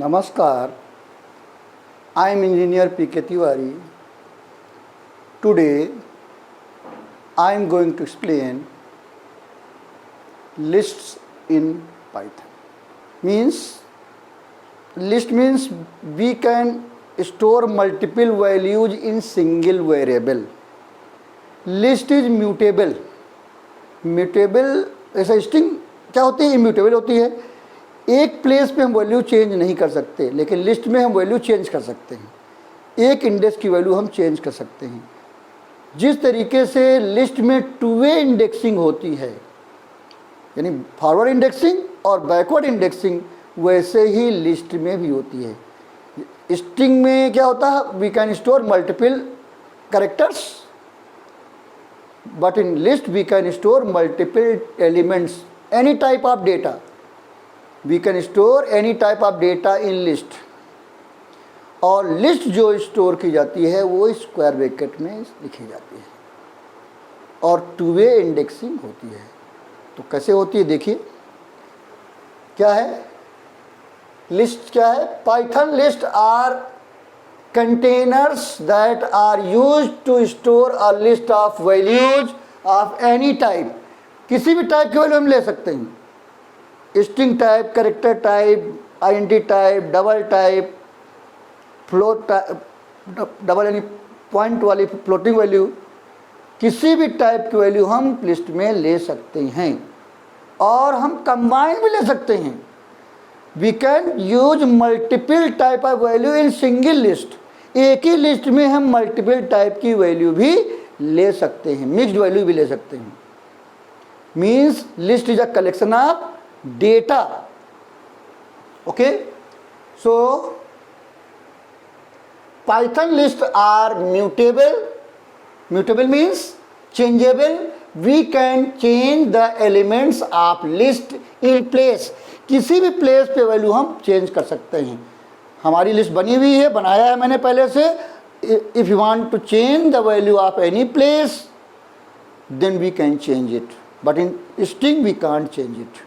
Namaskar, I am Engineer P.K. Tiwari. Today, I am going to explain lists in Python. List means we can store multiple values in single variable. List is mutable. Mutable ऐसा string क्या होती है? Immutable होती है. एक place पे हम value change नहीं कर सकते, लेकिन लिस्ट में हम वैल्यू चेंज कर सकते हैं. एक इंडेक्स की वैल्यू हम चेंज कर सकते हैं. जिस तरीके से लिस्ट में टू वे इंडेक्सिंग होती है, यानी फॉरवर्ड इंडेक्सिंग और बैकवर्ड इंडेक्सिंग, वैसे ही लिस्ट में भी होती है. स्ट्रिंग में क्या होता है? We can store multiple characters, but in list we can store multiple elements, any type of data. We can store any type of data in list. और लिस्ट जो स्टोर की जाती है वो स्क्वायर ब्रैकेट में लिखी जाती है और टू वे इंडेक्सिंग होती है. तो कैसे होती है देखिए. क्या है लिस्ट? क्या है? Python list are containers that are used to store a list of values of any type. किसी भी टाइप की वैल्यू हम ले सकते हैं. String type, character type, identity type, double type, float type, double यानी पॉइंट वाली फ्लोटिंग वैल्यू, किसी भी टाइप की वैल्यू हम लिस्ट में ले सकते हैं. और हम कंबाइन भी ले सकते हैं. We can use multiple type of value in single list. एक ही लिस्ट में हम मल्टीपल टाइप की वैल्यू भी ले सकते हैं, मिक्स्ड वैल्यू भी ले सकते हैं. Means list is a collection of data. Okay, so Python list are mutable. Mutable means changeable. We can change the elements of list in place. किसी भी प्लेस पे वैल्यू हम चेंज कर सकते हैं. हमारी लिस्ट बनी हुई है, बनाया है मैंने पहले से. If you want to change the value of any place then we can change it, but in string we can't change it.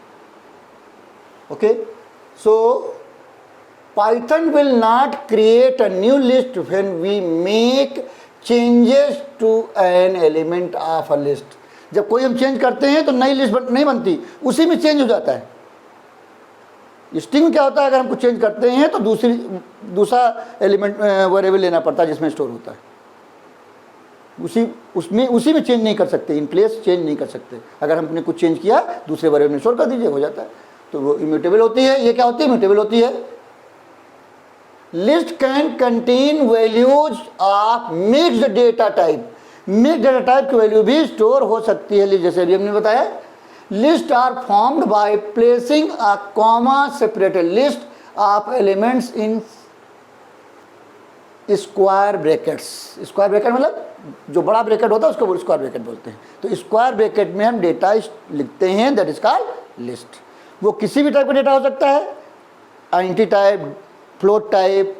Okay, so Python will not create a new list when we make changes to an element of a list. जब कोई हम change करते हैं तो नई list नहीं बनती, उसी में चेंज हो जाता है. स्ट्रिंग में क्या होता है? अगर हम कुछ चेंज करते हैं तो दूसरा एलिमेंट वेरिएबल लेना पड़ता है जिसमें स्टोर होता है. उसी में चेंज नहीं कर सकते, इन प्लेस चेंज नहीं कर सकते. अगर हमने कुछ चेंज किया दूसरे वेरिएबल में स्टोर कर दीजिए, हो जाता है. तो वो इम्यूटेबल होती है. ये क्या होती है? इम्यूटेबल होती है. List can contain values of mixed data type. Mixed data type की वैल्यू भी स्टोर हो सकती है. जैसे अभी हमने बताया, lists are formed by placing a comma separated list of elements in square brackets. Square bracket मतलब जो बड़ा ब्रैकेट होता है उसको स्क्वायर ब्रैकेट बोलते हैं. तो स्क्वायर ब्रैकेट में हम डेटा लिखते हैं, दैट इज कॉल्ड लिस्ट. वो किसी भी टाइप का डेटा हो सकता है. Identity type, float type,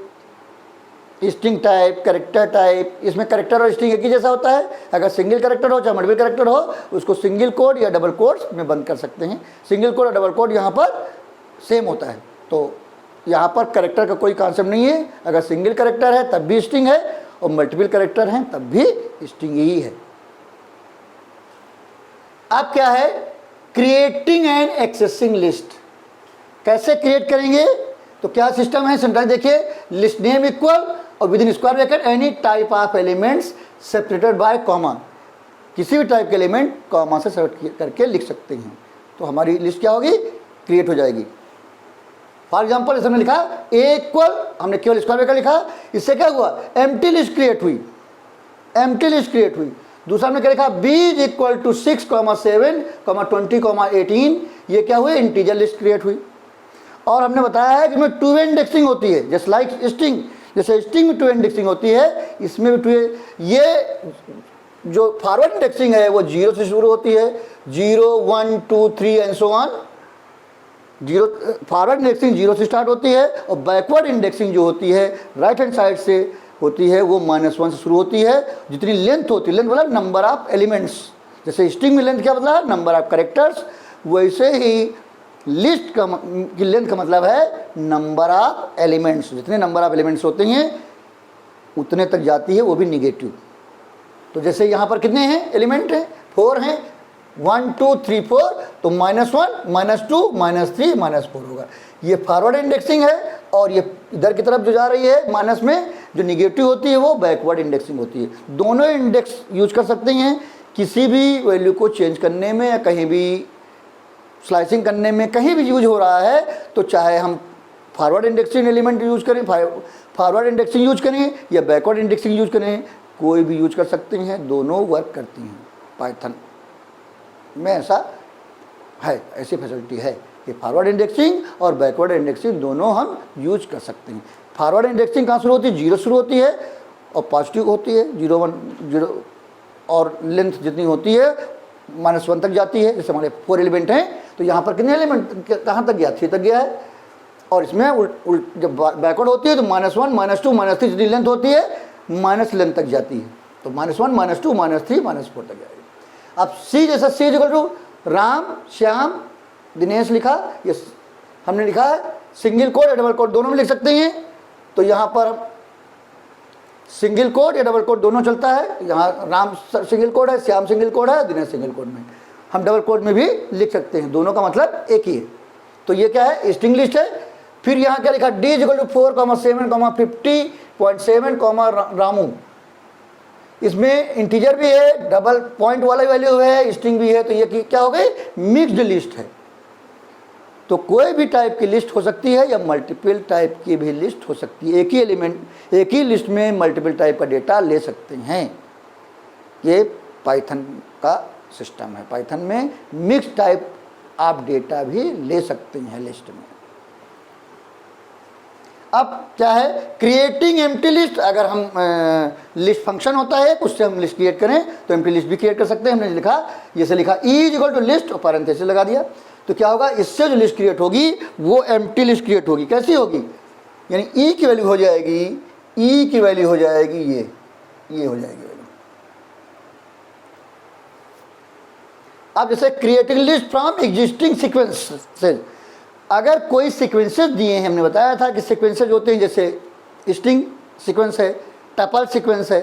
string type, character type. इसमें कैरेक्टर और स्ट्रिंग एक ही जैसा होता है. अगर सिंगल कैरेक्टर हो चाहे मल्टीपल कैरेक्टर हो, उसको सिंगल कोड या डबल कोड्स में बंद कर सकते हैं. सिंगल कोड और डबल कोड यहाँ पर सेम होता है. तो यहाँ पर कैरेक्टर का कोई कॉन्सेप्ट नहीं है. अगर सिंगल कैरेक्टर है तब भी स्ट्रिंग है, और मल्टीपल कैरेक्टर हैं तब भी स्ट्रिंग ही है. अब क्या है? Creating and accessing list. कैसे क्रिएट करेंगे? तो क्या सिस्टम है? सिंटैक्स देखिए. लिस्ट नेम इक्वल और with in square bracket any type of elements separated by comma. किसी भी टाइप के एलिमेंट कॉमा से सेपरेट करके लिख सकते हैं. तो हमारी लिस्ट क्या होगी? क्रिएट हो जाएगी. फॉर एग्जांपल इसमें लिखा ए इक्वल, हमने केवल स्क्वायर ब्रैकेट लिखा. इससे क्या हुआ? एम्प्टी लिस्ट क्रिएट हुई. एम्प्टी लिस्ट क्रिएट हुई. दूसरा हमने क्या लिखा? B is equal to 6, 7, 20, 18. ये क्या हुई? इंटीजर लिस्ट क्रिएट हुई. और हमने बताया है कि इसमें टू वे इंडेक्सिंग होती है, जस्ट लाइक स्ट्रिंग. जैसे स्ट्रिंग में टू वे इंडेक्सिंग होती है, इसमें भी टू वे. ये जो फॉरवर्ड इंडेक्सिंग है वो 0 से शुरू होती है. 0, 1, 2, 3 and so on. Forward indexing 0 से स्टार्ट होती है, और बैकवर्ड इंडेक्सिंग जो होती है राइट हैंड साइड से होती है, वो -1 से शुरू होती है. जितनी लेंथ होती है, लेंथ मतलब नंबर ऑफ एलिमेंट्स. जैसे स्ट्रिंग में लेंथ क्या मतलब? Number of characters. वैसे ही लिस्ट की लेंथ का मतलब है नंबर ऑफ एलिमेंट्स, जितने नंबर ऑफ एलिमेंट्स होते हैं उतने तक जाती है, वो भी निगेटिव। तो जैसे यहाँ पर कितने हैं एलिमेंट हैं, 4 हैं, 1 2 3 4, तो -1 -2 -3 -4 होगा। ये फॉरवर्ड इंडेक्सिंग है, और ये इधर की तरफ जो जा रही है माइनस में जो निगेटिव होती है वो बैकवर्ड इंडेक्सिंग होती है। दोनों इंडेक्स यूज कर सकते हैं किसी भी वैल्यू को चेंज करने में, या कहीं भी स्लाइसिंग करने में, कहीं भी यूज हो रहा है तो चाहे हम फॉरवर्ड इंडेक्सिंग एलिमेंट यूज करें, फॉरवर्ड इंडेक्सिंग यूज करें या बैकवर्ड इंडेक्सिंग यूज करें, कोई भी यूज कर सकते हैं, दोनों वर्क करती हैं। पाइथन में ऐसा है, ऐसी फैसिलिटी है कि फॉरवर्ड इंडेक्सिंग और बैकवर्ड इंडेक्सिंग दोनों हम यूज कर सकते हैं। फॉरवर्ड इंडेक्सिंग कहाँ शुरू होती है, 0 शुरू होती है और पॉजिटिव होती है, 0 1 0, और लेंथ जितनी होती है -1 तक जाती है। जैसे हमारे 4 एलिमेंट हैं तो यहाँ पर कितने एलिमेंट कहाँ तक गया, 3 तक गया है। और इसमें जब बैकवर्ड होती है तो -1 -2 -3 जितनी लेंथ होती है माइनस लेंथ तक जाती है, तो -1 -2 -3 -4 तक जाएगी। अब C जैसा C equal to Ram Shyam Dinesh लिखा, ये हमने लिखा है सिंगल कोड या डबल कोड दोनों में लिख सकते हैं। तो यहाँ पर सिंगल कोड या डबल कोड दोनों चलता है। यहाँ राम सिंगल कोड है, श्याम सिंगल कोड है, दिनेश सिंगल कोड में, हम डबल कोड में भी लिख सकते हैं, दोनों का मतलब एक ही है। तो ये क्या है, स्ट्रिंग लिस्ट है। फिर यहाँ क्या लिखा, D = 4, 7, 50.7, रामू। इसमें इंटीजर भी है, डबल पॉइंट वाला वैल्यू है, स्ट्रिंग भी है, तो ये क्या हो गई, मिक्स्ड लिस्ट है। तो कोई भी टाइप की लिस्ट हो सकती है या मल्टीपल टाइप की भी लिस्ट हो सकती है। एक ही एलिमेंट, एक ही लिस्ट में मल्टीपल टाइप का डेटा ले सकते हैं। ये पाइथन का सिस्टम है। पाइथन में मिक्स टाइप आप डेटा भी ले सकते हैं लिस्ट में। अब क्या है, क्रिएटिंग एम्प्टी लिस्ट। अगर हम लिस्ट फंक्शन होता है उससे हम लिस्ट क्रिएट करें तो एम्प्टी लिस्ट भी क्रिएट कर सकते हैं। हमने लिखा, जैसे लिखा E = लिस्ट और पैरेंथेसिस लगा दिया, तो क्या होगा, इससे जो लिस्ट क्रिएट होगी वो एम्प्टी लिस्ट क्रिएट होगी। कैसी होगी, यानी E की वैल्यू हो जाएगी, E की वैल्यू हो जाएगी ये हो जाएगी वैल्यू। अब जैसे creating list from existing sequences, अगर कोई सीक्वेंसेस दिए हैं, हमने बताया था कि सीक्वेंसेस होते हैं, जैसे स्ट्रिंग सीक्वेंस है, टपल सीक्वेंस है,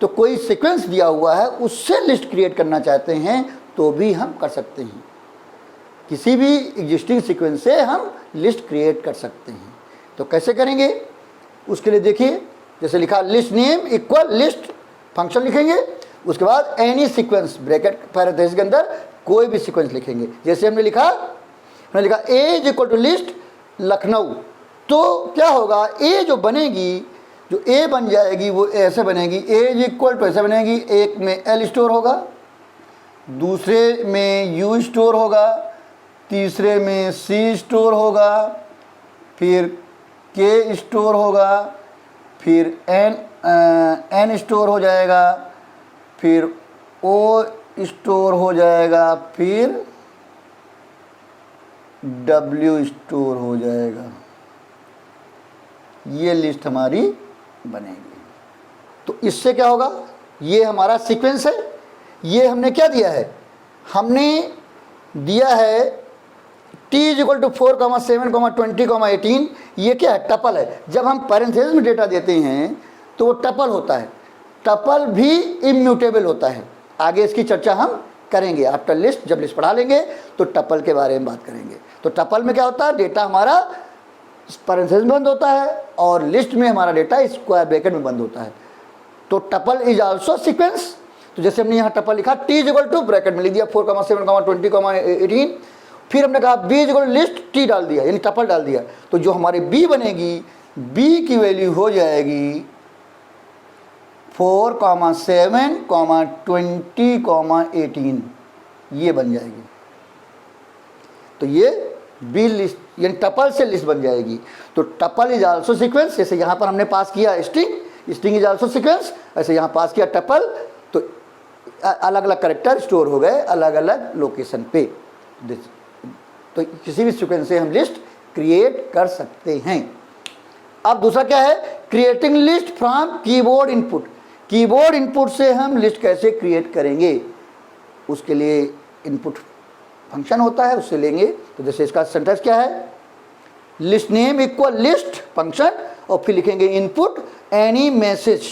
तो कोई सीक्वेंस दिया हुआ है उससे लिस्ट क्रिएट करना चाहते हैं तो भी हम कर सकते हैं। किसी भी एग्जिस्टिंग सीक्वेंस से हम लिस्ट क्रिएट कर सकते हैं। तो कैसे करेंगे, उसके लिए देखिए, जैसे लिखा list name equal list, function लिखेंगे, उसके बाद एनी सीक्वेंस ब्रैकेट पैरेंथेसिस के अंदर कोई भी सीक्वेंस लिखेंगे। जैसे हमने लिखा A = लिस्ट लखनऊ, तो क्या होगा, A जो बनेगी, जो A बन जाएगी वो ऐसे बनेगी, A = ऐसे बनेगी, एक में L स्टोर होगा, दूसरे में U स्टोर होगा, तीसरे में C स्टोर होगा, फिर K स्टोर होगा, फिर N स्टोर हो जाएगा, फिर O स्टोर हो जाएगा, फिर W स्टोर हो जाएगा। ये लिस्ट हमारी बनेगी। तो इससे क्या होगा, ये हमारा सीक्वेंस है। ये हमने क्या दिया है, हमने दिया है T = 4, 7, 20, 18। ये क्या है, टपल है। जब हम पैरेंथेसिस में डेटा देते हैं तो वो टपल होता है। टपल भी इम्यूटेबल होता है। आगे इसकी चर्चा हम करेंगे आफ्टर लिस्ट, जब लिस्ट पढ़ा लेंगे तो टपल के बारे में बात करेंगे। तो टपल में क्या होता है, डेटा हमारा पैरेंथेसिस में बंद होता है और लिस्ट में हमारा डेटा स्क्वायर ब्रैकेट में बंद होता है। तो टपल इज आल्सो सीक्वेंस। तो जैसे हमने यहाँ टपल लिखा, T = ब्रैकेट में लिख दिया 4, 7, 20, 18, फिर हमने कहा B = लिस्ट, T डाल दिया, यानी टपल डाल दिया। तो जो हमारी B बनेगी, B की वैल्यू हो जाएगी 4, 7, 20, 18, ये बन जाएगी। तो ये B लिस्ट, यानी टपल से लिस्ट बन जाएगी। तो टपल इज आल्सो सीक्वेंस। जैसे यहाँ पर हमने पास किया स्ट्रिंग इज आल्सो सीक्वेंस, ऐसे यहाँ पास किया टपल, तो अलग अलग कैरेक्टर स्टोर हो गए अलग अलग लोकेशन पे। तो किसी भी सीक्वेंस से हम लिस्ट क्रिएट कर सकते हैं। अब दूसरा क्या है, creating list from keyboard input. Keyboard input से हम लिस्ट कैसे क्रिएट करेंगे, उसके लिए इनपुट फंक्शन होता है, उससे लेंगे। तो जैसे इसका सिंटैक्स क्या है, list name equal list function, और फिर लिखेंगे इनपुट एनी मैसेज।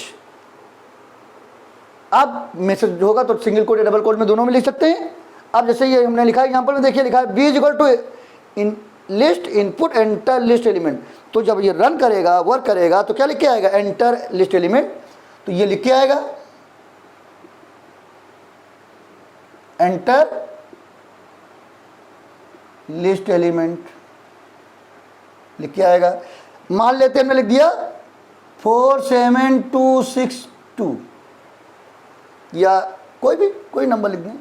अब मैसेज जो होगा तो सिंगल कोड या डबल कोड में दोनों में लिख सकते हैं। अब जैसे ये हमने लिखा है एग्जांपल में, देखिए लिखा है b is equal to in list input enter list element. तो जब ये रन करेगा, वर्क करेगा, तो क्या लिख के आएगा, एंटर लिस्ट एलिमेंट। तो ये लिख के आएगा एंटर लिस्ट एलिमेंट, लिख के आएगा। मान लेते हैं हमने लिख दिया 47262 या कोई नंबर लिख दें।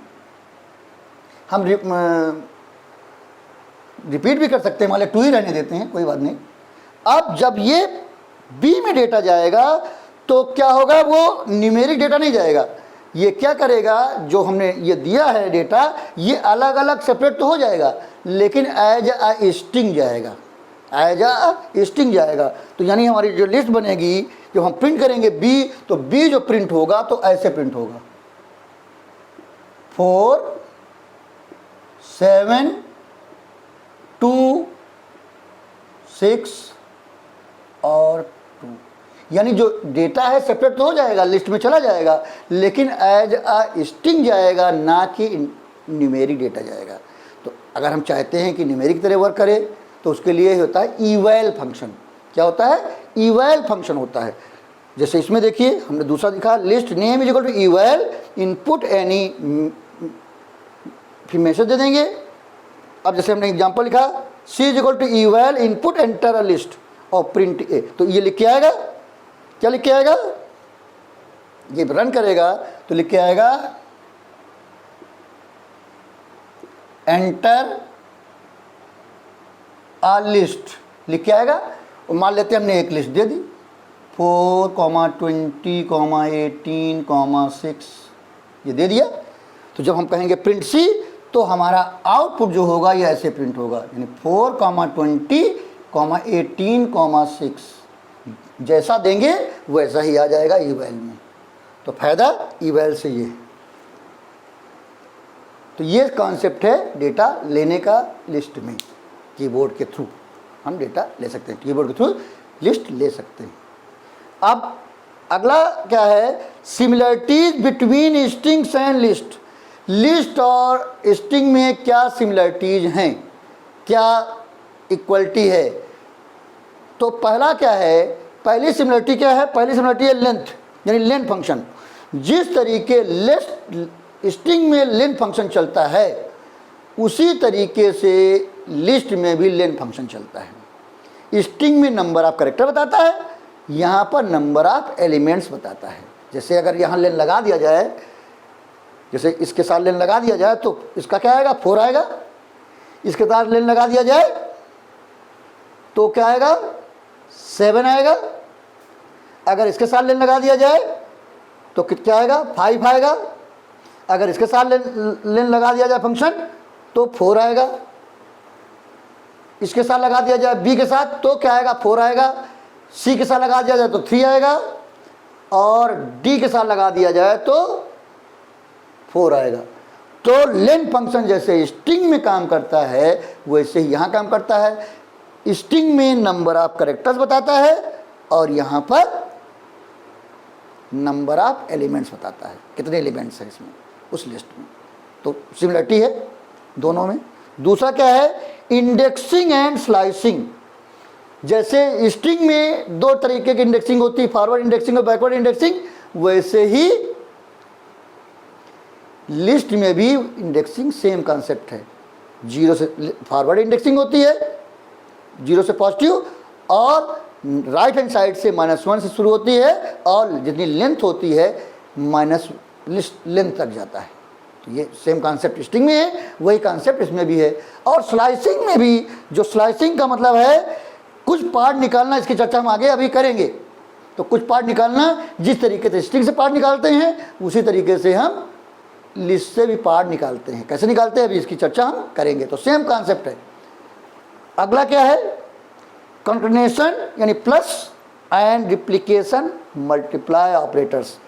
हम रिपीट भी कर सकते हैं, मान लें 2 ही रहने देते हैं, कोई बात नहीं। अब जब ये बी में डेटा जाएगा तो क्या होगा, वो न्यूमेरिक डेटा नहीं जाएगा। ये क्या करेगा, जो हमने ये दिया है डेटा, ये अलग अलग सेपरेट तो हो जाएगा, लेकिन एज अ स्ट्रिंग जाएगा, एज अ स्ट्रिंग जाएगा। तो यानी हमारी जो लिस्ट बनेगी, जब हम प्रिंट करेंगे बी, तो बी जो प्रिंट होगा तो ऐसे प्रिंट होगा 4 7 2 6 और 2, यानी जो डेटा है सेपरेट तो हो जाएगा, लिस्ट में चला जाएगा, लेकिन एज अ स्ट्रिंग जाएगा, ना कि न्यूमेरिक डेटा जाएगा। तो अगर हम चाहते हैं कि न्यूमेरिक की तरह वर्क करे, तो उसके लिए होता है इवैल फंक्शन। क्या होता है, इवैल फंक्शन होता है। जैसे इसमें देखिए हमने दूसरा दिखा, list name is equal to eval input any, फिर मैसेज दे देंगे। अब जैसे हमने एग्जांपल लिखा C is equal to eval input enter a list और प्रिंट ए, तो ये लिख के आएगा, क्या लिख के आएगा, ये रन करेगा तो लिख के आएगा एंटर आ लिस्ट, लिख के आएगा। और मान लेते हैं हमने एक लिस्ट दे दी 4, 20, 18, 6, ये दे दिया। तो जब हम कहेंगे प्रिंट सी, तो हमारा आउटपुट जो होगा ये ऐसे प्रिंट होगा, यानी 4, 20, 18, 6, जैसा देंगे वैसा ही आ जाएगा इवैल में। तो फायदा इवैल से ये। तो ये कॉन्सेप्ट है डेटा लेने का लिस्ट में, कीबोर्ड के थ्रू हम डेटा ले सकते हैं, कीबोर्ड के थ्रू लिस्ट ले सकते हैं। अब अगला क्या है, similarities between strings and list. List और स्ट्रिंग में क्या सिमिलरिटीज हैं, क्या इक्वलिटी है। तो पहला क्या है, पहली सिमिलरिटी क्या है, पहली सिमिलरिटी है लेंथ, यानी लेंथ फंक्शन। जिस तरीके लिस्ट स्ट्रिंग में लेंथ फंक्शन चलता है, उसी तरीके से लिस्ट में भी लेंथ फंक्शन चलता है। स्ट्रिंग में नंबर ऑफ कैरेक्टर बताता है, यहाँ पर नंबर ऑफ एलिमेंट्स बताता है। जैसे अगर यहाँ लेन लगा दिया जाए, जैसे इसके साथ लेन लगा दिया जाए तो इसका क्या आएगा, 4 आएगा। इसके साथ लेन लगा दिया जाए तो क्या आएगा, 7 आएगा। अगर इसके साथ लेन लगा दिया जाए तो क्या आएगा, 5 आएगा। अगर इसके साथ लेन लगा दिया जाए फंक्शन तो 4 आएगा। इसके साथ लगा दिया जाए बी के साथ तो क्या आएगा, 4 आएगा। सी के साथ लगा दिया जाए तो 3 आएगा, और डी के साथ लगा दिया जाए तो 4 आएगा। तो लेन फंक्शन जैसे स्ट्रिंग में काम करता है, वैसे ही यहाँ काम करता है। स्ट्रिंग में नंबर ऑफ कैरेक्टर्स बताता है, और यहाँ पर नंबर ऑफ एलिमेंट्स बताता है, कितने एलिमेंट्स हैं इसमें, उस लिस्ट में। तो सिमिलरिटी है दोनों में। दूसरा क्या है, इंडेक्सिंग एंड स्लाइसिंग। जैसे स्ट्रिंग में 2 तरीके की इंडेक्सिंग होती है, फॉरवर्ड इंडेक्सिंग और बैकवर्ड इंडेक्सिंग, वैसे ही लिस्ट में भी इंडेक्सिंग सेम कॉन्सेप्ट है। 0 से फॉरवर्ड इंडेक्सिंग होती है, 0 से पॉजिटिव, और राइट हैंड साइड से -1 से शुरू होती है, और जितनी लेंथ होती है माइनस लिस्ट लेंथ तक जाता है। तो ये सेम कॉन्सेप्ट स्ट्रिंग में है, वही कॉन्सेप्ट इसमें भी है। और स्लाइसिंग में भी, जो स्लाइसिंग का मतलब है कुछ पार्ट निकालना, इसकी चर्चा हम आगे अभी करेंगे। तो कुछ पार्ट निकालना, जिस तरीके से स्ट्रिंग से पार्ट निकालते हैं, उसी तरीके से हम लिस्ट से भी पार्ट निकालते हैं। कैसे निकालते हैं अभी इसकी चर्चा हम करेंगे। तो सेम कॉन्सेप्ट है। अगला क्या है, कंकेटेनेशन, यानी plus and replication multiply operators.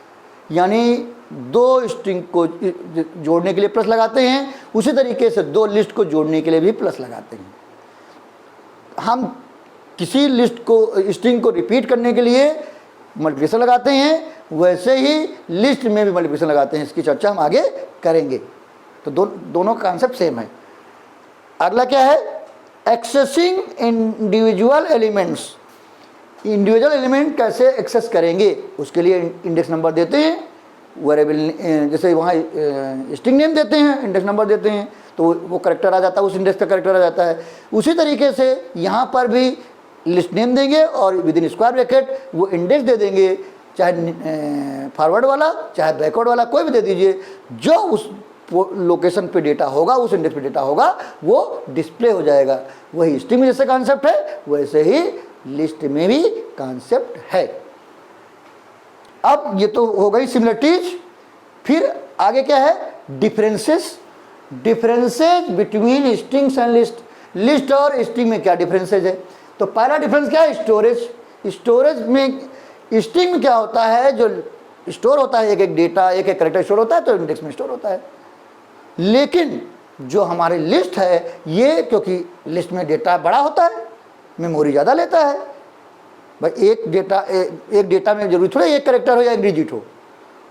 यानी दो स्ट्रिंग को जोड़ने के लिए प्लस लगाते हैं, उसी तरीके से दो लिस्ट को जोड़ने के लिए भी प्लस लगाते हैं। हम किसी लिस्ट को स्ट्रिंग को रिपीट करने के लिए मल्टीप्लिकेशन लगाते हैं, वैसे ही लिस्ट में भी मल्टीप्लिकेशन लगाते हैं। इसकी चर्चा हम आगे करेंगे। तो दोनों का कॉन्सेप्ट सेम है। अगला क्या है? Accessing individual elements. Individual element कैसे एक्सेस करेंगे, उसके लिए इंडेक्स नंबर देते हैं, वेरिएबल जैसे वहाँ स्ट्रिंग नेम देते हैं, इंडेक्स नंबर देते हैं, तो वो करेक्टर आ जाता है, उस इंडेक्स का करेक्टर आ जाता है। उसी तरीके से यहाँ पर भी लिस्ट नेम देंगे और विद इन स्क्वायर ब्रैकेट वो इंडेक्स दे देंगे, चाहे फॉरवर्ड वाला चाहे बैकवर्ड वाला कोई भी दे दीजिए। जो उस लोकेशन पे डेटा होगा, उस इंडेक्स पे डेटा होगा, वो डिस्प्ले हो जाएगा। वही स्ट्रिंग में जैसे कॉन्सेप्ट है, वैसे ही लिस्ट में भी कॉन्सेप्ट है। अब ये तो हो गई सिमिलरिटीज। फिर आगे क्या है? Differences. Differences between strings and list. List और स्ट्रिंग में क्या डिफरेंसेज है? तो पहला डिफरेंस क्या है? स्टोरेज। स्टोरेज में स्ट्रिंग में क्या होता है, जो स्टोर होता है, एक एक डेटा, एक एक कैरेक्टर स्टोर होता है, तो इंडेक्स में स्टोर होता है। लेकिन जो हमारी लिस्ट है, ये क्योंकि लिस्ट में डेटा बड़ा होता है, मेमोरी ज़्यादा लेता है। भाई एक डेटा में जरूरी थोड़ा एक कैरेक्टर हो या एक डिजिट हो,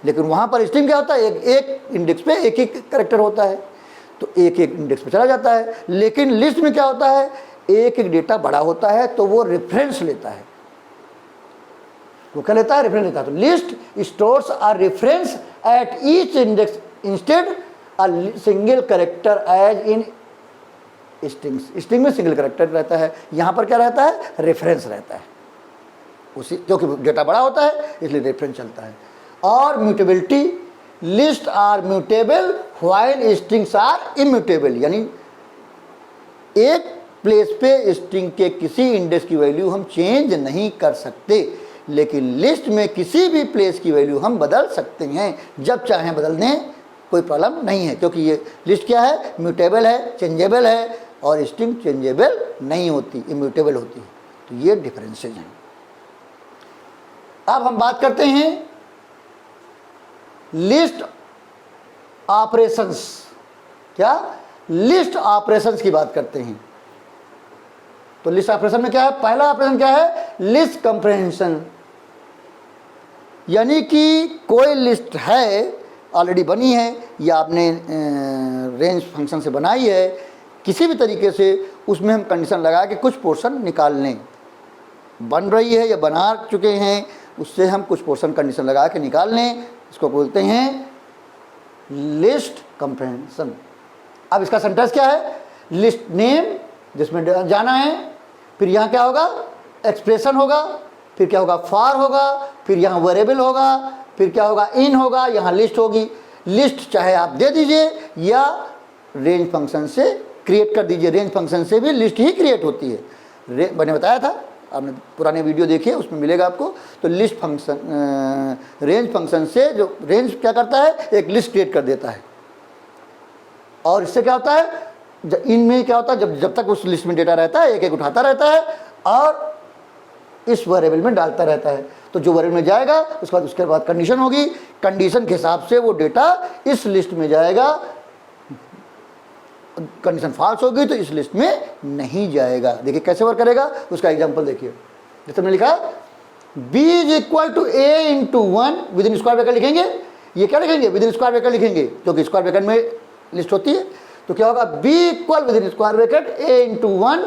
लेकिन वहाँ पर स्ट्रिंग क्या होता है, एक इंडेक्स पे एक ही कैरेक्टर होता है, तो एक एक इंडेक्स पे चला जाता है। लेकिन लिस्ट में क्या होता है, एक एक डेटा बड़ा होता है, तो वो रेफरेंस लेता है। वो क्या लेता है? रेफरेंस लेता है। तो list stores are reference at each index instead a single character as in strings. String में सिंगल कैरेक्टर रहता है, यहाँ पर क्या रहता है? रेफरेंस रहता है। उसी क्योंकि डेटा बड़ा होता है इसलिए रेफरेंस चलता है। और mutability, list are mutable while strings are immutable. यानी एक प्लेस पे स्ट्रिंग के किसी इंडेक्स की वैल्यू हम चेंज नहीं कर सकते, लेकिन लिस्ट में किसी भी प्लेस की वैल्यू हम बदल सकते हैं, जब चाहें बदल दें, कोई प्रॉब्लम नहीं है। क्योंकि ये लिस्ट क्या है? म्यूटेबल है, चेंजेबल है, और स्ट्रिंग चेंजेबल नहीं होती, इम्यूटेबल होती है। तो ये डिफरेंसेज हैं। अब हम बात करते हैं लिस्ट ऑपरेशंस। क्या? लिस्ट ऑपरेशंस की बात करते हैं। तो लिस्ट ऑपरेशन में क्या है? पहला ऑपरेशन क्या है? List comprehension. यानी कि कोई लिस्ट है, ऑलरेडी बनी है, या आपने रेंज फंक्शन से बनाई है, किसी भी तरीके से उसमें हम कंडीशन लगा के कुछ पोर्शन निकाल लें। बन रही है या बना चुके हैं, उससे हम कुछ पोर्शन कंडीशन लगा के निकाल लें, इसको बोलते हैं लिस्ट कंप्रेहेंशन। अब इसका सेंटेंस क्या है? लिस्ट नेम, जिसमें जाना है, फिर यहाँ क्या होगा? एक्सप्रेशन होगा, फिर क्या होगा? फॉर होगा, फिर यहाँ वेरिएबल होगा, फिर क्या होगा? इन होगा, यहाँ लिस्ट होगी। लिस्ट चाहे आप दे दीजिए या रेंज फंक्शन से क्रिएट कर दीजिए। रेंज फंक्शन से भी लिस्ट ही क्रिएट होती है। मैंने बताया था, आपने पुराने वीडियो देखिए, उसमें मिलेगा आपको। तो लिस्ट फंक्शन, रेंज फंक्शन से जो रेंज क्या करता है, एक लिस्ट क्रिएट कर देता है। और इससे क्या होता है? इनमें क्या होता है, जब तक उस लिस्ट में डेटा रहता है, एक एक उठाता रहता है और इस वेरिएबल में डालता रहता है। तो जो वेरिएबल में जाएगा उसके बाद कंडीशन होगी, कंडीशन के हिसाब से वो डेटा इस लिस्ट में जाएगा। कंडीशन फॉल्स होगी तो इस लिस्ट में नहीं जाएगा। देखिए कैसे वर्क करेगा, उसका एग्जांपल देखिए। जैसे मैंने लिखा b is equal to a into 1 within square bracket लिखेंगे। ये क्या लिखेंगे? विद इन स्क्वायर ब्रैकेट लिखेंगे, क्योंकि स्क्वायर ब्रैकेट में लिस्ट होती है। तो क्या होगा? b equal with in square bracket a into 1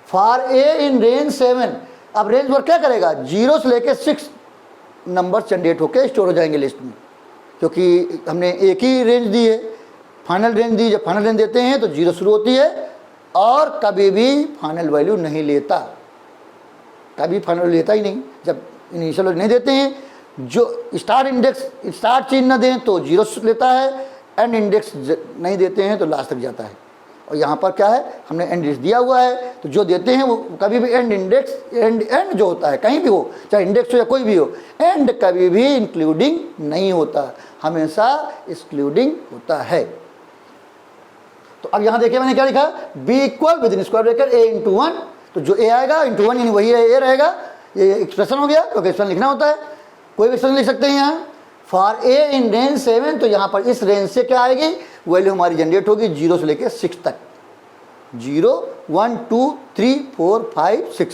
for a in range 7। अब रेंज वर्क क्या करेगा? 0 से लेकर 6 नंबर जनरेट होकर स्टोर हो जाएंगे लिस्ट में, क्योंकि हमने एक ही रेंज दी है, फाइनल रेंज दी। जब फाइनल रेंज देते हैं तो 0 शुरू होती है और कभी भी फाइनल वैल्यू नहीं लेता, कभी फाइनल लेता ही नहीं। जब इनिशियल नहीं देते हैं, जो स्टार्ट इंडेक्स स्टार्ट चिन्ह न दें तो 0 लेता है, एंड इंडेक्स नहीं देते हैं तो लास्ट तक जाता है। और यहाँ पर क्या है, हमने एंड इंडेक्स दिया हुआ है, तो जो देते हैं वो कभी भी एंड इंडेक्स एंड जो होता है कहीं भी हो, चाहे इंडेक्स हो या कोई भी हो, एंड कभी भी इंक्लूडिंग नहीं होता, हमेशा एक्सक्लूडिंग होता है। तो अब यहाँ देखिए मैंने क्या लिखा, b equal with in square bracket a into 1। तो जो a आएगा इंटू 1 यानी वही a रहेगा। ये एक्सप्रेशन हो गया, क्योंकि एक्सप्रेशन लिखना होता है, कोई भी एक्सप्रेशन लिख सकते हैं यहाँ। फॉर ए इन रेंज 7, तो यहाँ पर इस रेंज से क्या आएगी, वैल्यू हमारी जनरेट होगी 0 से लेकर 6 तक। 0 1 2 3 4 5 6।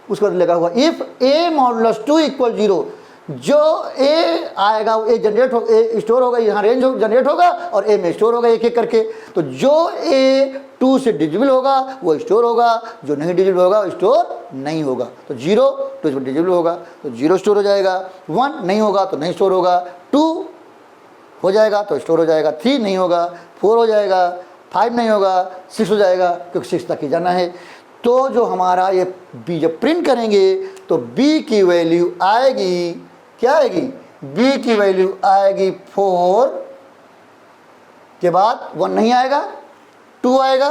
उसके बाद लगा हुआ इफ ए मॉडुलस 2 इक्वल 0, जो ए आएगा ए जनरेट हो, ए स्टोर होगा, यहाँ रेंज जनरेट होगा और ए में स्टोर होगा एक एक करके। तो जो ए 2 से डिविजिबल होगा वो स्टोर होगा, जो नहीं डिविजिबल होगा वो स्टोर नहीं होगा। तो 0 2 से डिविजिबल होगा तो 0 स्टोर हो जाएगा, 1 नहीं होगा तो नहीं स्टोर होगा, 2 हो जाएगा तो स्टोर हो जाएगा, 3 नहीं होगा, 4 हो जाएगा, 5 नहीं होगा, 6 हो जाएगा, क्योंकि 6 तक ही जाना है। तो जो हमारा ये बी जब प्रिंट करेंगे तो बी की वैल्यू आएगी, क्या आएगी, बी की वैल्यू आएगी 4 के बाद 1 नहीं आएगा, 2 आएगा,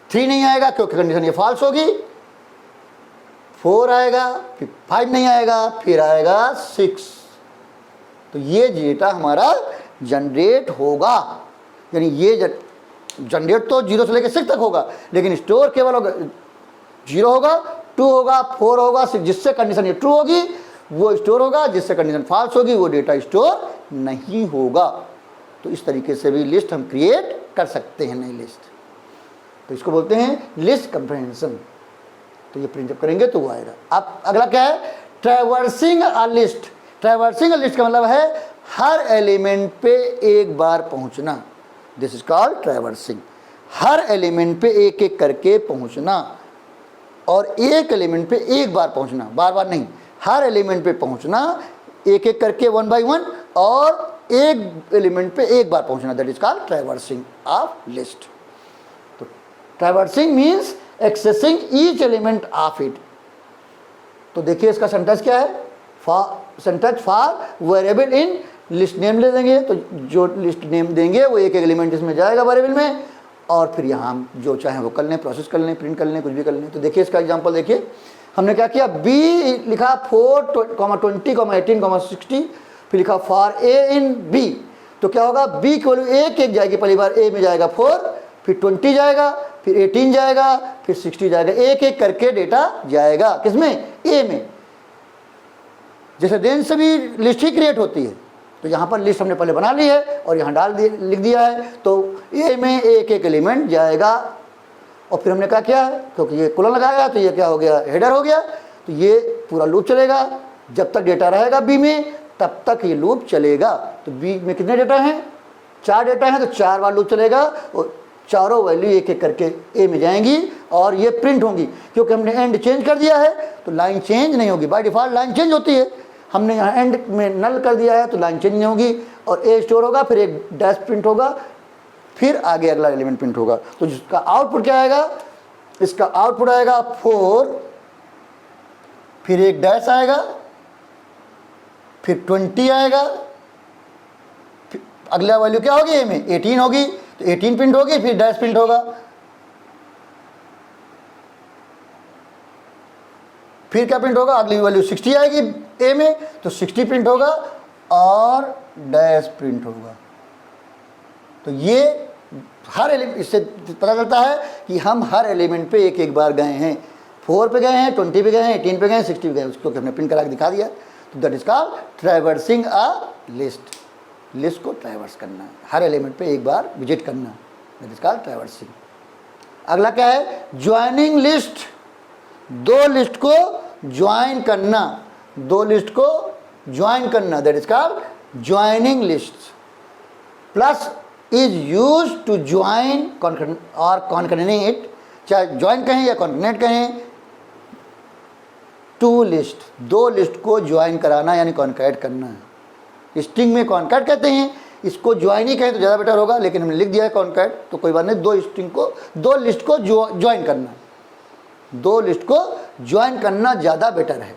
3 नहीं आएगा क्योंकि कंडीशन ये फॉल्स होगी, 4 आएगा, फिर 5 नहीं आएगा, फिर आएगा 6। तो ये डेटा हमारा जनरेट होगा, यानी ये जनरेट तो 0 से लेकर 6 तक होगा, लेकिन स्टोर केवल होगा 0 होगा, 2 होगा, 4 होगा, जिससे कंडीशन ये ट्रू होगी वो स्टोर होगा, जिससे कंडीशन फॉल्स होगी वो डेटा स्टोर नहीं होगा। तो इस तरीके से भी लिस्ट हम क्रिएट कर सकते हैं, नई लिस्ट। तो इसको बोलते हैं लिस्ट कंप्रेहेंशन। तो ये प्रिंट जब करेंगे तो वो आएगा। अब अगला क्या है, traversing a list. Traversing a list का मतलब है हर एलिमेंट पे एक बार पहुंचना, this is called traversing. Her element पे एक एक करके पहुंचना, और एक एलिमेंट पे एक बार पहुंचना, बार बार नहीं, हर एलिमेंट पे पहुंचना एक एक करके 1 by 1, और एक एलिमेंट पे एक बार पहुंचना, that is called traversing of list. तो traversing means accessing each element of it. तो देखिए इसका सेंटेंस क्या है, sentence for variable in list name ले देंगे, तो जो लिस्ट नेम देंगे वो एक एक एलिमेंट इसमें जाएगा वेरिएबल में, और फिर यहाँ हम जो चाहें वो कर लें, प्रोसेस कर लें, प्रिंट कर लें, कुछ भी कर लें। तो देखिए इसका एग्जांपल देखिए, हमने क्या किया, बी लिखा 4, 20, 18, 60, फिर लिखा फॉर ए इन बी। तो क्या होगा, बी की वैल्यू एक एक जाएगी, पहली बार ए में जाएगा 4, फिर 20 जाएगा, फिर 18 जाएगा, फिर 60 जाएगा, एक एक करके डेटा जाएगा किसमें, ए में। जैसे रेंज से भी लिस्ट ही क्रिएट होती है, तो यहाँ पर लिस्ट हमने पहले बना ली है और यहाँ डाल दिए, लिख दिया है, तो ए में एक एक एलिमेंट जाएगा। और फिर हमने क्या किया, क्योंकि ये कोलन लगाया तो ये क्या हो गया, हेडर हो गया। तो ये पूरा लूप चलेगा, जब तक डेटा रहेगा बी में तब तक ये लूप चलेगा। तो बी में कितने डेटा हैं, 4 डेटा हैं, तो 4 बार लूप चलेगा और चारों वैल्यू एक एक करके ए में जाएंगी और ये प्रिंट होंगी। क्योंकि हमने एंड चेंज कर दिया है तो लाइन चेंज नहीं होगी, बाय डिफ़ॉल्ट लाइन चेंज होती है, हमने यहाँ एंड में नल कर दिया है तो लाइन चेंज नहीं होगी, और ए स्टोर होगा, फिर एक डैश प्रिंट होगा, फिर आगे अगला एलिमेंट प्रिंट होगा। तो जिसका आउटपुट क्या आएगा, इसका आउटपुट आएगा 4, फिर एक डैश आएगा, फिर 20 आएगा, फिर अगला वैल्यू क्या होगी ए में, 18 होगी, तो 18 प्रिंट होगी, फिर डैश प्रिंट होगा, फिर क्या प्रिंट होगा, अगली वैल्यू 60 आएगी ए में, तो 60 प्रिंट होगा और डैश प्रिंट होगा। तो ये हर एलिमेंट, इससे पता चलता है कि हम हर एलिमेंट पे एक एक बार गए हैं, 4 पे गए हैं, 20 पे गए हैं, 18 पे गए हैं, 60 पे गए हैं, उसको हमने प्रिंट करा के दिखा दिया। तो that is called traversing a list. List को ट्रैवर्स करना है, हर एलिमेंट पे एक बार विजिट करना, दैट इज कॉल्ड ट्रैवर्सिंग। अगला क्या है, ज्वाइनिंग लिस्ट। 2 लिस्ट को ज्वाइन करना, 2 लिस्ट को ज्वाइन करना, that is called joining list. Plus is use to join और कॉन्कैटिनेट, चाहे ज्वाइन कहें या कॉन्कैटिनेट कहें, 2 लिस्ट, 2 लिस्ट को ज्वाइन कराना यानी कॉन्कैट करना। स्ट्रिंग में कॉन्कैट कहते हैं, इसको ज्वाइन ही कहें तो ज़्यादा बेटर होगा, लेकिन हमने लिख दिया है कॉन्कैट, तो कोई बात नहीं, 2 स्ट्रिंग को, 2 लिस्ट को ज्वाइन करना, 2 लिस्ट को ज्वाइन करना ज़्यादा बेटर है।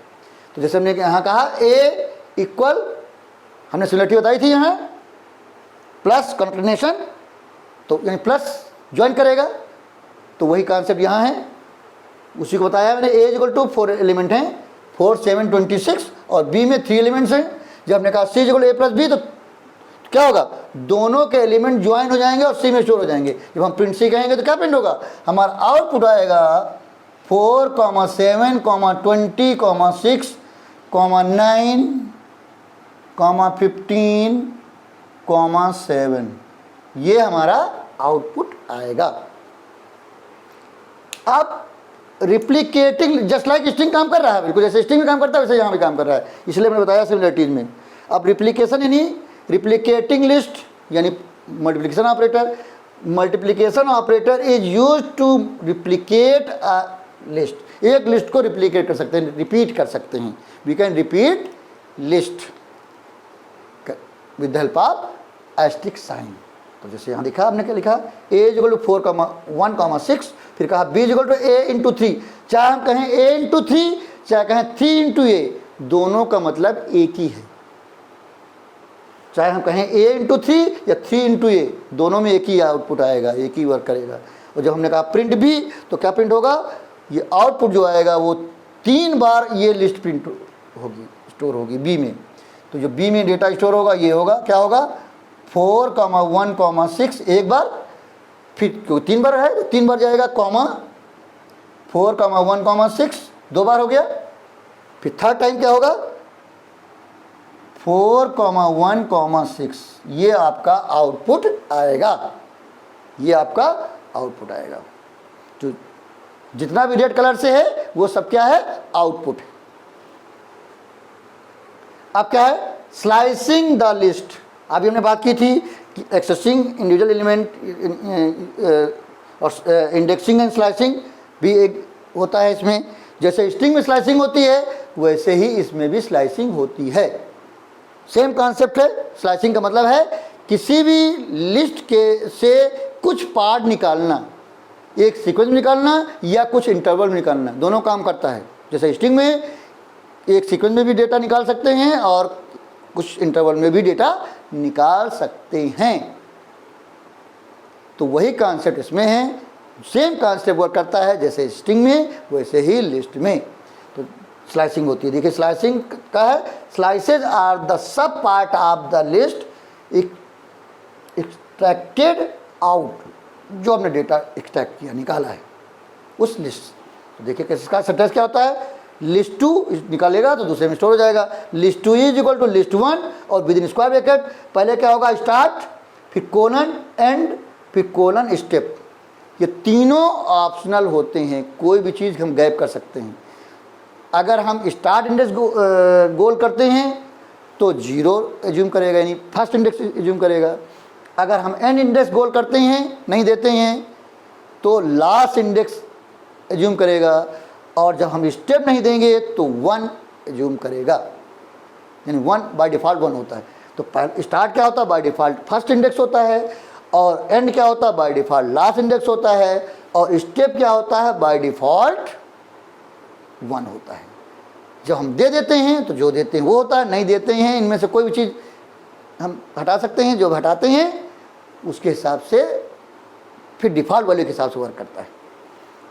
तो जैसे हमने यहाँ कहा ए इक्वल, हमने सिमिलरिटी बताई थी यहाँ, प्लस कॉन्कैटिनेशन, तो यानी प्लस ज्वाइन करेगा, तो वही कॉन्सेप्ट यहाँ है, उसी को बताया मैंने। ए इक्वल टू 4 एलिमेंट हैं, 4, 7, 26, और बी में 3 एलिमेंट्स हैं। जब हमने कहा सी इक्वल ए प्लस बी, तो क्या होगा, दोनों के एलिमेंट ज्वाइन हो जाएंगे और सी में स्टोर हो जाएंगे। जब हम प्रिंट सी कहेंगे तो क्या प्रिंट होगा, हमारा आउटपुट आएगा 4, 7, 20, 6, 9, 15,7 ये हमारा आउटपुट आएगा। अब रिप्लिकेटिंग जस्ट लाइक स्ट्रिंग काम कर रहा है, बिल्कुल जैसे स्ट्रिंग में काम करता है वैसे यहाँ भी काम कर रहा है, इसलिए मैंने बताया सिमिलरिटीज में। अब रिप्लिकेशन यानी रिप्लिकेटिंग लिस्ट यानी multiplication operator. Multiplication operator is use to replicate a list. एक लिस्ट को रिप्लिकेट कर सकते हैं, रिपीट कर सकते हैं। We can repeat list with the help of asterisk sign. तो जैसे यहाँ लिखा, आपने क्या लिखा, a इक्वल टू 4,1,6, फिर कहा b equal to a into 3। चाहे हम कहें a इंटू 3, चाहे कहें 3 इंटू a, दोनों का मतलब एक ही है। चाहे हम कहें a इंटू 3 या 3 इंटू a, दोनों में एक ही आउटपुट आएगा, एक ही वर्क करेगा। और जब हमने कहा प्रिंट b, तो क्या प्रिंट होगा, ये आउटपुट जो आएगा वो 3 बार ये लिस्ट प्रिंट होगी, स्टोर होगी b में। तो जो b में डेटा स्टोर होगा ये होगा, क्या होगा, 4,1,6 एक बार, फिर क्योंकि 3 बार है तो 3 बार जाएगा, कॉमा 4,1,6 2 बार हो गया। फिर थर्ड टाइम क्या होगा, 4,1,6, ये आपका आउटपुट आएगा, ये आपका आउटपुट आएगा। जो जितना भी रेड कलर से है वो सब क्या है, आउटपुट। अब क्या है, स्लाइसिंग द लिस्ट। अभी हमने बात की थी कि एक्सेसिंग इंडिविजुअल एलिमेंट और इंडेक्सिंग एंड स्लाइसिंग भी एक होता है इसमें। जैसे स्ट्रिंग में स्लाइसिंग होती है वैसे ही इसमें भी स्लाइसिंग होती है। सेम कॉन्सेप्ट है। स्लाइसिंग का मतलब है किसी भी लिस्ट के से कुछ पार्ट निकालना, एक सीक्वेंस में निकालना या कुछ इंटरवल में निकालना, दोनों काम करता है। जैसे स्ट्रिंग में एक सीक्वेंस में भी डेटा निकाल सकते हैं और कुछ इंटरवल में भी डेटा निकाल सकते हैं। तो वही कॉन्सेप्ट इसमें है, सेम कॉन्सेप्ट वर्क करता है जैसे स्ट्रिंग में वैसे ही लिस्ट में। तो स्लाइसिंग होती है। देखिए स्लाइसिंग का है, slices are the sub part of the list extracted out, जो हमने डेटा एक्सट्रैक्ट किया, निकाला है उस लिस्ट। तो देखिए कैसे इसका सेंटेंस क्या होता है, लिस्ट 2 निकालेगा तो दूसरे में स्टोर हो जाएगा। List 2 is equal to list 1 और विद इन स्क्वायर ब्रैकेट पहले क्या होगा, स्टार्ट, फिर कोलन एंड, फिर कोलन स्टेप। ये तीनों ऑप्शनल होते हैं, कोई भी चीज़ हम गैप कर सकते हैं। अगर हम स्टार्ट इंडेक्स गोल करते हैं तो 0 एज्यूम करेगा, यानी फर्स्ट इंडेक्स एज्यूम करेगा। अगर हम एंड इंडेक्स गोल करते हैं, नहीं देते हैं, तो लास्ट इंडेक्स एज्यूम करेगा। और जब हम स्टेप नहीं देंगे तो 1 एज्यूम करेगा, यानी 1 बाय डिफ़ॉल्ट 1 होता है। तो स्टार्ट क्या होता है, बाय डिफ़ॉल्ट फर्स्ट इंडेक्स होता है, और एंड क्या होता है, बाय डिफ़ॉल्ट लास्ट इंडेक्स होता है, और स्टेप क्या होता है, बाय डिफ़ॉल्ट 1 होता है। जब हम दे देते हैं तो जो देते हैं वो होता है, नहीं देते हैं इनमें से कोई भी चीज़ हम हटा सकते हैं, जो हटाते हैं उसके हिसाब से फिर डिफ़ॉल्ट वैल्यू के हिसाब से वर्क करता है।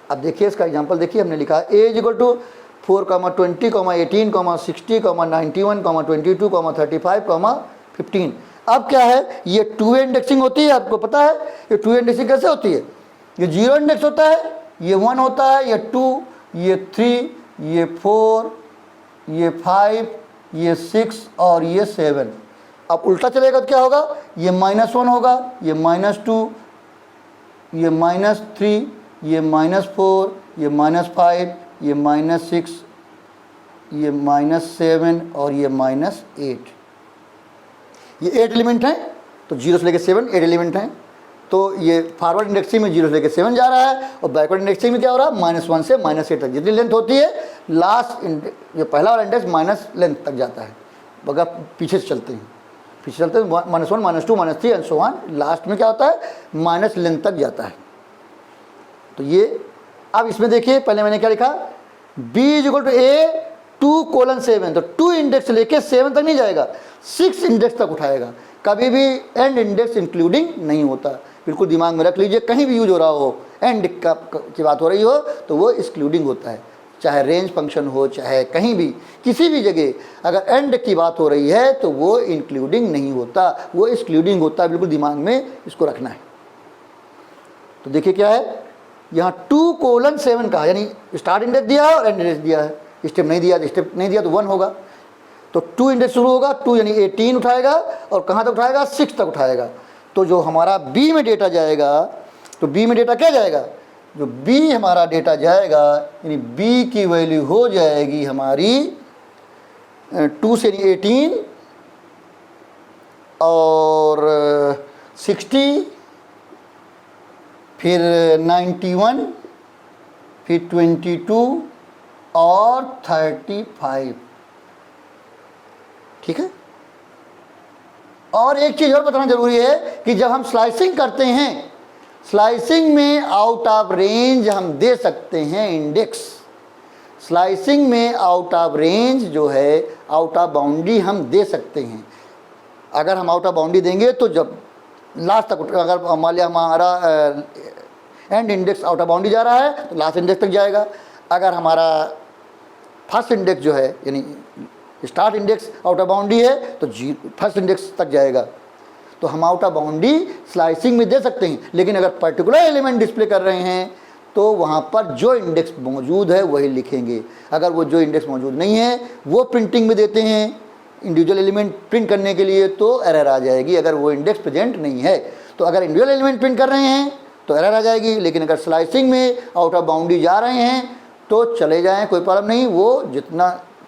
अब देखिए इसका एग्जांपल देखिए, हमने लिखा a इज इक्वल टू 4,20, 18, 60, 91, 22, 35, 15। अब क्या है, ये 2 इंडेक्सिंग होती है, आपको पता है ये 2 इंडेक्सिंग कैसे होती है। ये 0 इंडेक्स होता है, ये 1 होता है, ये 2, ये 3, ये 4, ये 5, ये 6 और ये 7। अब उल्टा चलेगा तो क्या होगा, ये -1 होगा, ये -2, ये -3, ये -4, ये -5, ये -6, ये -7 और ये -8। ये 8 एलिमेंट हैं, तो 0 से लेकर 7 8 एलिमेंट हैं। तो ये फॉरवर्ड इंडेक्सिंग में 0 से लेकर 7 जा रहा है, और बैकवर्ड इंडेक्सिंग में क्या हो रहा है, -1 से -8 तक। जितनी लेंथ होती है लास्ट ये पहला वाला इंडेक्स माइनस लेंथ तक जाता है। अगर पीछे से चलते हैं, पीछे चलते हैं -1 -2 -3 एंड सो ऑन, लास्ट में क्या होता है, माइनस लेंथ तक जाता है। तो ये अब इसमें देखिए, पहले मैंने क्या लिखा, b is equal to a 2:7। तो 2 इंडेक्स से लेके 7 तक नहीं जाएगा, 6 इंडेक्स तक उठाएगा। कभी भी एंड इंडेक्स इंक्लूडिंग नहीं होता, बिल्कुल दिमाग में रख लीजिए। कहीं भी यूज हो रहा हो, एंड की बात हो रही हो तो वो एक्सक्लूडिंग होता है, चाहे रेंज फंक्शन हो, चाहे कहीं भी किसी भी जगह अगर एंड की बात हो रही है तो वो इंक्लूडिंग नहीं होता, वो एक्सक्लूडिंग होता है। बिल्कुल दिमाग में इसको रखना है। तो देखिए क्या है, यहाँ 2:7 का, यानी स्टार्ट इंडेक्स दिया है और एंड इंडेक्स दिया है। स्टेप नहीं दिया तो 1 होगा। तो 2 इंडेक्स शुरू होगा, 2 यानी 18 उठाएगा और कहाँ तक उठाएगा, 6 तक उठाएगा। तो जो हमारा बी में डेटा जाएगा, तो बी में डेटा क्या जाएगा, जो बी हमारा डेटा जाएगा यानी बी की वैल्यू हो जाएगी हमारी 2 से यानी 18 और 60, फिर 91, फिर 22 और 35। ठीक है। और एक चीज़ और बताना जरूरी है कि जब हम स्लाइसिंग करते हैं, स्लाइसिंग में आउट ऑफ रेंज हम दे सकते हैं इंडेक्स। स्लाइसिंग में आउट ऑफ रेंज जो है, आउट ऑफ बाउंड्री हम दे सकते हैं। अगर हम आउट ऑफ बाउंड्री देंगे तो जब लास्ट तक, अगर मान लिया हमारा and index out of boundary जा रहा है तो लास्ट इंडेक्स तक जाएगा। अगर हमारा फर्स्ट इंडेक्स जो है यानी start index out of boundary है तो फर्स्ट इंडेक्स तक जाएगा। तो हम आउट ऑफ बाउंड्री स्लाइसिंग में दे सकते हैं, लेकिन अगर पर्टिकुलर एलिमेंट डिस्प्ले कर रहे हैं तो वहाँ पर जो इंडेक्स मौजूद है वही लिखेंगे। अगर वो जो इंडेक्स मौजूद नहीं है वो प्रिंटिंग में देते हैं इंडिविजुअल एलिमेंट प्रिंट करने के लिए, तो एरर आ जाएगी। अगर वो इंडेक्स प्रेजेंट नहीं है तो अगर इंडिविजुअल एलिमेंट प्रिंट कर रहे हैं तो एरर आ जाएगी, लेकिन अगर स्लाइसिंग में आउट ऑफ बाउंड्री जा रहे हैं तो चले जाएं, कोई प्रॉब्लम नहीं। वो जितना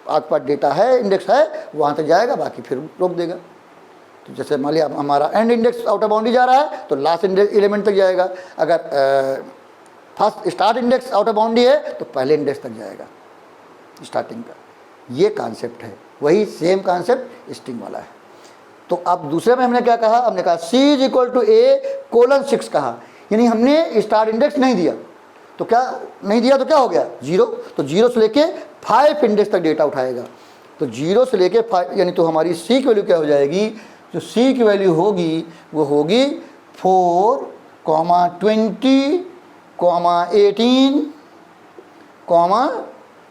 आपके पास डेटा है, इंडेक्स है, वहाँ तक जाएगा, बाकी फिर रोक देगा। तो जैसे मान लिया हमारा and index out of boundary जा रहा है तो लास्ट एलिमेंट तक जाएगा। अगर first start index out of boundary है तो पहले इंडेक्स तक जाएगा स्टार्टिंग का। ये कॉन्सेप्ट है, वही सेम कॉन्सेप्ट स्ट्रिंग वाला है। तो अब दूसरे में हमने क्या कहा, हमने कहा C = A:6 कहा, यानी हमने स्टार्ट इंडेक्स नहीं दिया। तो क्या नहीं दिया तो क्या हो गया, 0। तो 0 से लेके 5 इंडेक्स तक डेटा उठाएगा। तो 0 से लेके 5 यानी तो हमारी C की वैल्यू क्या हो जाएगी, जो C की वैल्यू होगी वो होगी 4, 20, 18,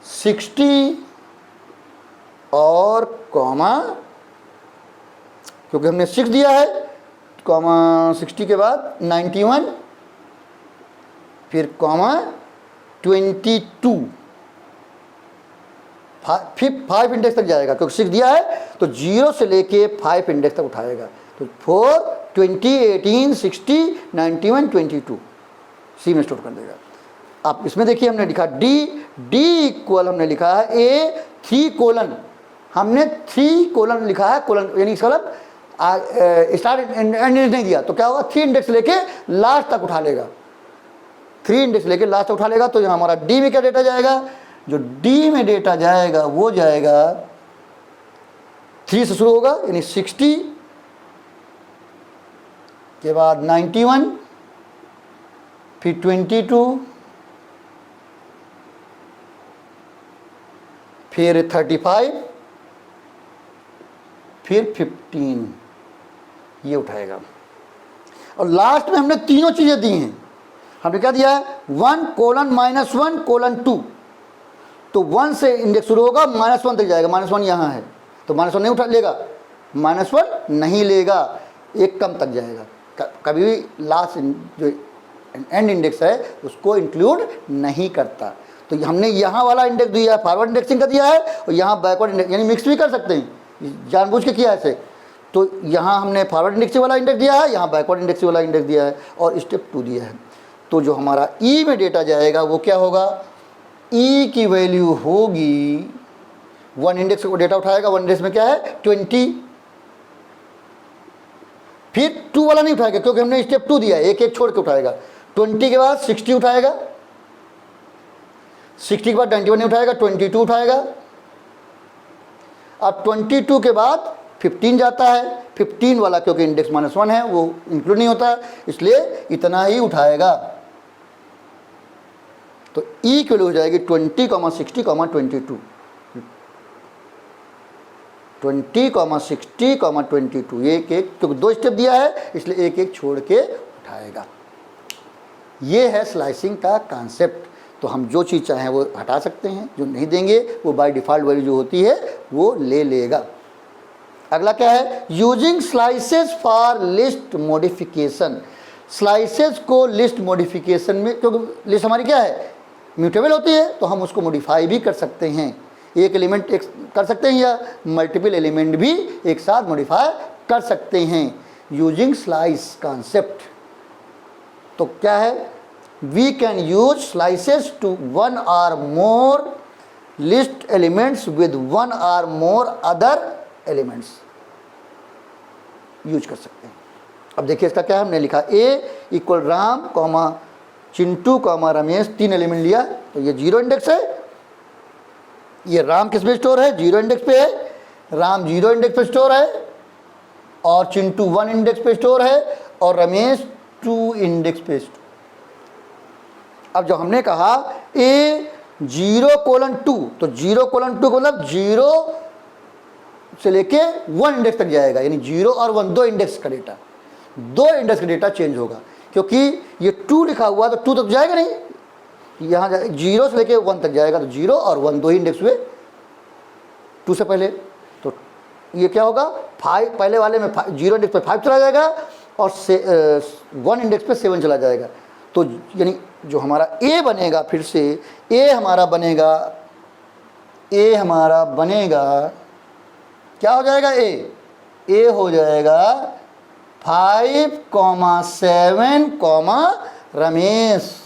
60 और क्योंकि हमने 6 दिया है, 60 के बाद 91, फिर 22, फिर 5 इंडेक्स तक जाएगा क्योंकि 6 दिया है। तो 0 से लेके 5 इंडेक्स तक उठाएगा। तो 4, 20, 18, 60, 91, 22 C में स्टोर कर देगा। आप इसमें देखिए हमने लिखा D हमने लिखा है A3:, हमने 3 लिखा है, कोलन यानी इसका मतलब स्टार्ट एंड इंडेक्स नहीं दिया। तो क्या होगा, 3 इंडेक्स लेके लास्ट तक उठा लेगा, 3 इंडेक्स लेके लास्ट तक उठा लेगा। तो यहाँ हमारा D में क्या डेटा जाएगा, जो D में डेटा जाएगा वो जाएगा 3 से शुरू होगा यानी 60 के बाद 91, फिर 22, फिर 35, फिर 15 ये उठाएगा। और लास्ट में हमने तीनों चीज़ें दी हैं। हमने क्या दिया है, 1:-1:2। तो 1 से इंडेक्स शुरू होगा, -1 तक जाएगा। -1 यहाँ है तो -1 नहीं उठा लेगा, -1 नहीं लेगा, एक कम तक जाएगा। कभी भी लास्ट जो एंड इंडेक्स है उसको इंक्लूड नहीं करता। तो हमने यहाँ वाला इंडेक्स दिया है, फॉरवर्ड इंडेक्सिंग का दिया है, और यहाँ बैकवर्ड इंडेक्स यानी मिक्स भी कर सकते हैं, जानबूझ के किया ऐसे। तो यहाँ हमने फॉरवर्ड इंडेक्सिंग वाला इंडेक्स दिया है, यहाँ बैकवर्ड इंडेक्सिंग वाला इंडेक्स दिया है, और स्टेप 2 दिया है। तो जो हमारा E में डेटा जाएगा वो क्या होगा, E की वैल्यू होगी 1 इंडेक्स को डेटा उठाएगा, 1 इंडेक्स में क्या है 20, फिर 2 वाला नहीं उठाएगा क्योंकि हमने स्टेप 2 दिया है, एक छोड़ के उठाएगा। 20 के बाद 60 उठाएगा, 60 के बाद 91 नहीं उठाएगा, 22 उठाएगा। अब 22 के बाद 15 जाता है, 15 वाला क्योंकि इंडेक्स -1 है वो इंक्लूड नहीं होता है, इसलिए इतना ही उठाएगा। तो E की वैल्यू हो जाएगी 20, 60, 22, 20, 60, 22। एक क्योंकि 2 स्टेप दिया है इसलिए एक छोड़ के उठाएगा। ये है स्लाइसिंग का कॉन्सेप्ट। तो हम जो चीज़ चाहें वो हटा सकते हैं, जो नहीं देंगे वो बाय डिफ़ॉल्ट वैल्यू जो होती है वो ले लेगा। अगला क्या है, using slices for list modification. Slices को लिस्ट मॉडिफिकेशन में, क्योंकि लिस्ट हमारी क्या है म्यूटेबल होती है, तो हम उसको मॉडिफाई भी कर सकते हैं। एक एलिमेंट एक कर सकते हैं या मल्टीपल एलिमेंट भी एक साथ मॉडिफाई कर सकते हैं यूजिंग स्लाइस कॉन्सेप्ट। तो क्या है, we can use slices to one or more list elements with one or more other elements use कर सकते हैं। अब देखिए इसका क्या है, हमने लिखा A equal Ram comma Chintu comma Ramesh, 3 element लिया, तो ये 0 इंडेक्स है। ये राम किस पे स्टोर है, 0 इंडेक्स पे है, राम 0 इंडेक्स पे स्टोर है, और चिंटू 1 इंडेक्स पे स्टोर है, और रमेश 2 इंडेक्स पे स्टोर। अब जब हमने कहा ए 0:2, तो 0:2 का मतलब 0 से लेके 1 इंडेक्स तक जाएगा, यानी 0 और 1 2 इंडेक्स का डेटा, 2 इंडेक्स का डेटा चेंज होगा, क्योंकि ये 2 लिखा हुआ तो 2 तक जाएगा नहीं, यहाँ 0 से लेके 1 तक जाएगा, तो 0 और 1 2 ही इंडेक्स हुए 2 से पहले। तो ये क्या होगा, 5 पहले वाले में 0 इंडेक्स पे 5 चला जाएगा और 1 इंडेक्स पे 7 चला जाएगा। तो यानी जो हमारा ए बनेगा, फिर से ए हमारा बनेगा क्या हो जाएगा, ए हो जाएगा 5,7, रमेश।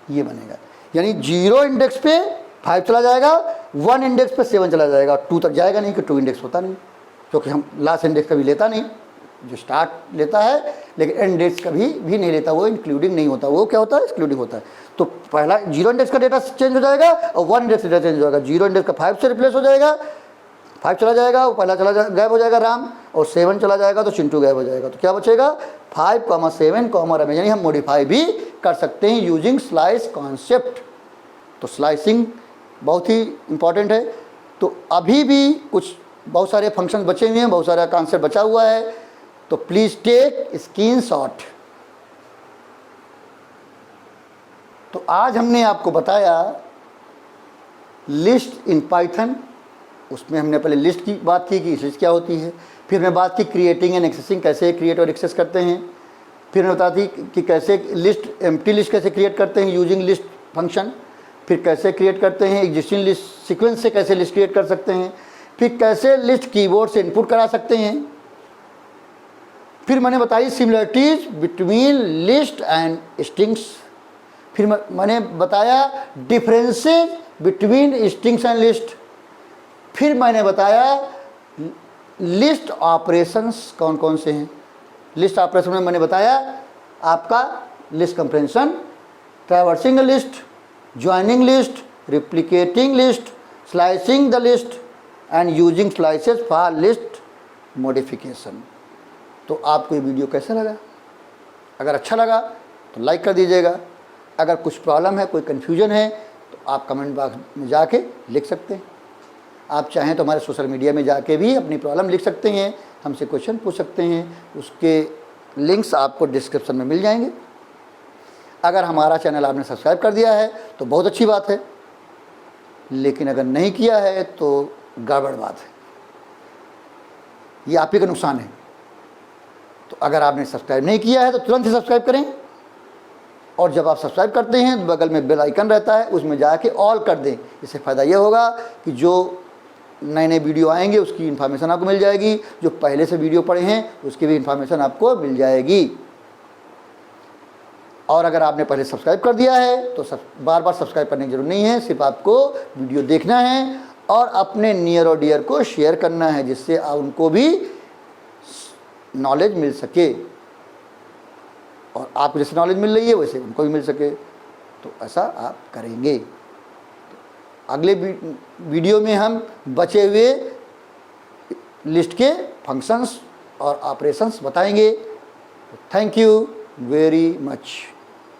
ये बनेगा, यानी 0 इंडेक्स पे 5 चला जाएगा, 1 इंडेक्स पे 7 चला जाएगा, 2 तक जाएगा नहीं, कि 2 इंडेक्स होता नहीं, क्योंकि हम लास्ट इंडेक्स कभी लेता नहीं, जो स्टार्ट लेता है, लेकिन एंड इंडेक्स कभी भी नहीं लेता, वो इंक्लूडिंग नहीं होता, वो क्या होता है, एक्सक्लूडिंग होता है। तो पहला 0 इंडेक्स का डेटा चेंज हो जाएगा और 1 इंडेक्स का डेटा चेंज हो जाएगा। 0 इंडेक्स का 5 से रिप्लेस हो जाएगा, 5 चला जाएगा, वो पहला गायब हो जाएगा राम, और 7 चला जाएगा तो चिंटू गायब हो जाएगा। तो क्या बचेगा, 5,7, रमेश, यानी हम मॉडिफाई भी कर सकते हैं यूजिंग स्लाइस कॉन्सेप्ट। तो स्लाइसिंग बहुत ही इंपॉर्टेंट है। तो अभी भी कुछ बहुत सारे फंक्शन बचे हुए हैं, बहुत सारा कॉन्सेप्ट बचा हुआ है, तो प्लीज़ टेक स्क्रीनशॉट। तो आज हमने आपको बताया लिस्ट इन पाइथन, उसमें हमने पहले लिस्ट की बात की कि लिस्ट क्या होती है, फिर हमने बात की क्रिएटिंग एंड एक्सेसिंग, कैसे क्रिएट और एक्सेस करते हैं, फिर हमने बता दी कि कैसे लिस्ट एम्प्टी लिस्ट कैसे क्रिएट करते हैं यूजिंग लिस्ट फंक्शन, फिर कैसे क्रिएट करते हैं एग्जिस्टिंग लिस्ट सीक्वेंस से कैसे लिस्ट क्रिएट कर सकते हैं, फिर कैसे लिस्ट कीबोर्ड से इनपुट करा सकते हैं, फिर मैंने बताई similarities between list and strings, फिर मैंने बताया differences between strings and list, फिर मैंने बताया लिस्ट ऑपरेशंस कौन कौन से हैं। लिस्ट ऑपरेशन में मैंने बताया आपका list compression, traversing list, joining list, replicating list, slicing the list and using slices for list modification. तो आपको ये वीडियो कैसा लगा? अगर अच्छा लगा तो लाइक कर दीजिएगा। अगर कुछ प्रॉब्लम है, कोई कन्फ्यूजन है, तो आप कमेंट बॉक्स में जाके लिख सकते हैं। आप चाहें तो हमारे सोशल मीडिया में जाके भी अपनी प्रॉब्लम लिख सकते हैं, हमसे क्वेश्चन पूछ सकते हैं, उसके लिंक्स आपको डिस्क्रिप्शन में मिल जाएंगे। अगर हमारा चैनल आपने सब्सक्राइब कर दिया है तो बहुत अच्छी बात है, लेकिन अगर नहीं किया है तो गड़बड़ बात है, ये आप ही का नुकसान है। तो अगर आपने सब्सक्राइब नहीं किया है तो तुरंत ही सब्सक्राइब करें, और जब आप सब्सक्राइब करते हैं तो बगल में बेल आइकन रहता है, उसमें जाके ऑल कर दें। इससे फ़ायदा ये होगा कि जो नए नए वीडियो आएंगे उसकी इन्फॉर्मेशन आपको मिल जाएगी, जो पहले से वीडियो पड़े हैं उसकी भी इन्फॉर्मेशन आपको मिल जाएगी। और अगर आपने पहले सब्सक्राइब कर दिया है तो बार बार सब्सक्राइब करने की जरूरत नहीं है, सिर्फ आपको वीडियो देखना है और अपने नियर और डियर को शेयर करना है, जिससे उनको भी नॉलेज मिल सके, और आपको जैसे नॉलेज मिल रही है वैसे उनको भी मिल सके। तो ऐसा आप करेंगे। तो अगले वीडियो में हम बचे हुए लिस्ट के फंक्शंस और ऑपरेशंस बताएंगे। Thank you very much.